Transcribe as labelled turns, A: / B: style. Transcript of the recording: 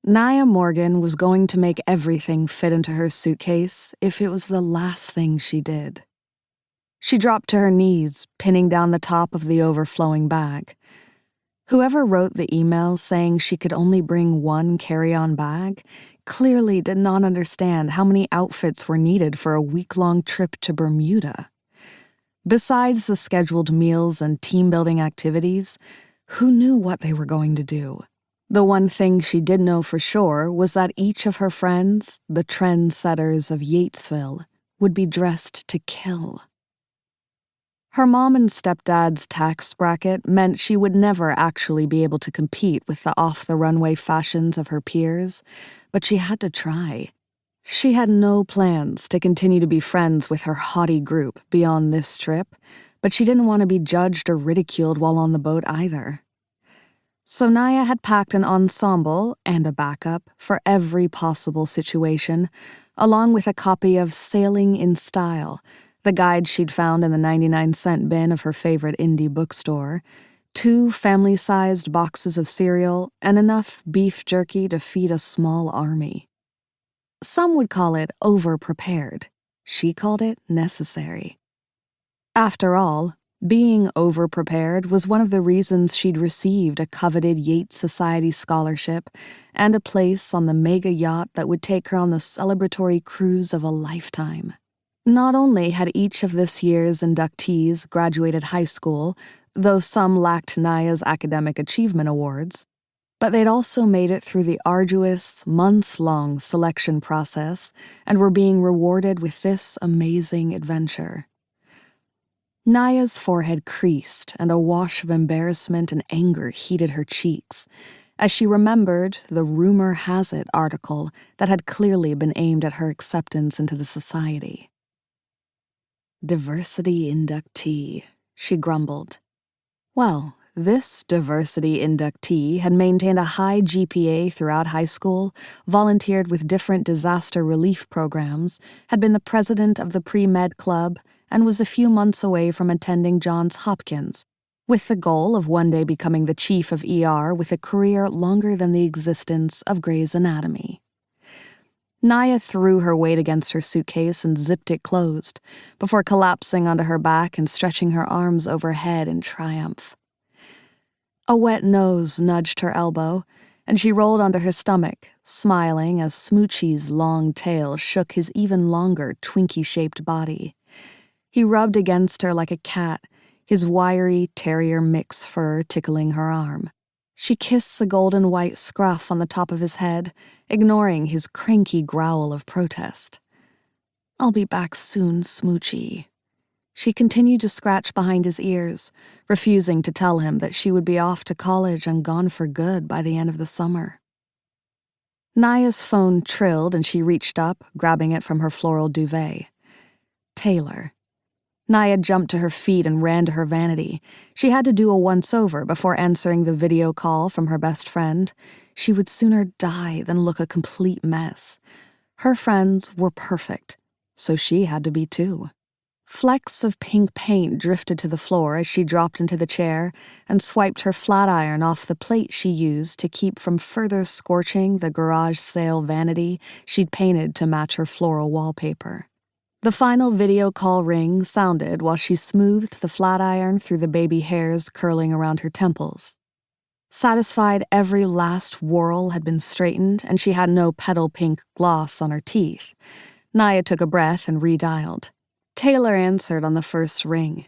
A: Naya Morgan was going to make everything fit into her suitcase if it was the last thing she did. She dropped to her knees, pinning down the top of the overflowing bag. Whoever wrote the email saying she could only bring one carry-on bag clearly did not understand how many outfits were needed for a week-long trip to Bermuda. Besides the scheduled meals and team-building activities, who knew what they were going to do? The one thing she did know for sure was that each of her friends, the trendsetters of Yatesville, would be dressed to kill. Her mom and stepdad's tax bracket meant she would never actually be able to compete with the off-the-runway fashions of her peers, but she had to try. She had no plans to continue to be friends with her haughty group beyond this trip, but she didn't want to be judged or ridiculed while on the boat either. So Naya had packed an ensemble and a backup for every possible situation, along with a copy of Sailing in Style, the guide she'd found in the 99-cent bin of her favorite indie bookstore, 2 family-sized boxes of cereal, and enough beef jerky to feed a small army. Some would call it over-prepared. She called it necessary. After all, being over-prepared was one of the reasons she'd received a coveted Yates Society scholarship and a place on the mega yacht that would take her on the celebratory cruise of a lifetime. Not only had each of this year's inductees graduated high school, though some lacked Naya's academic achievement awards, but they'd also made it through the arduous, months-long selection process and were being rewarded with this amazing adventure. Naya's forehead creased, and a wash of embarrassment and anger heated her cheeks as she remembered the rumor has it article that had clearly been aimed at her acceptance into the society. Diversity inductee, she grumbled. Well, this diversity inductee had maintained a high GPA throughout high school, volunteered with different disaster relief programs, had been the president of the pre-med club, and was a few months away from attending Johns Hopkins, with the goal of one day becoming the chief of ER with a career longer than the existence of Grey's Anatomy. Naya threw her weight against her suitcase and zipped it closed, before collapsing onto her back and stretching her arms overhead in triumph. A wet nose nudged her elbow, and she rolled onto her stomach, smiling as Smoochie's long tail shook his even longer, Twinkie-shaped body. He rubbed against her like a cat, his wiry terrier mix fur tickling her arm. She kissed the golden-white scruff on the top of his head, ignoring his cranky growl of protest. "I'll be back soon, Smoochie." She continued to scratch behind his ears, refusing to tell him that she would be off to college and gone for good by the end of the summer. Naya's phone trilled and she reached up, grabbing it from her floral duvet. Taylor. Naya jumped to her feet and ran to her vanity. She had to do a once-over before answering the video call from her best friend. She would sooner die than look a complete mess. Her friends were perfect, so she had to be too. Flecks of pink paint drifted to the floor as she dropped into the chair and swiped her flat iron off the plate she used to keep from further scorching the garage sale vanity she'd painted to match her floral wallpaper. The final video call ring sounded while she smoothed the flat iron through the baby hairs curling around her temples. Satisfied every last whorl had been straightened and she had no petal pink gloss on her teeth, Naya took a breath and redialed. Taylor answered on the first ring.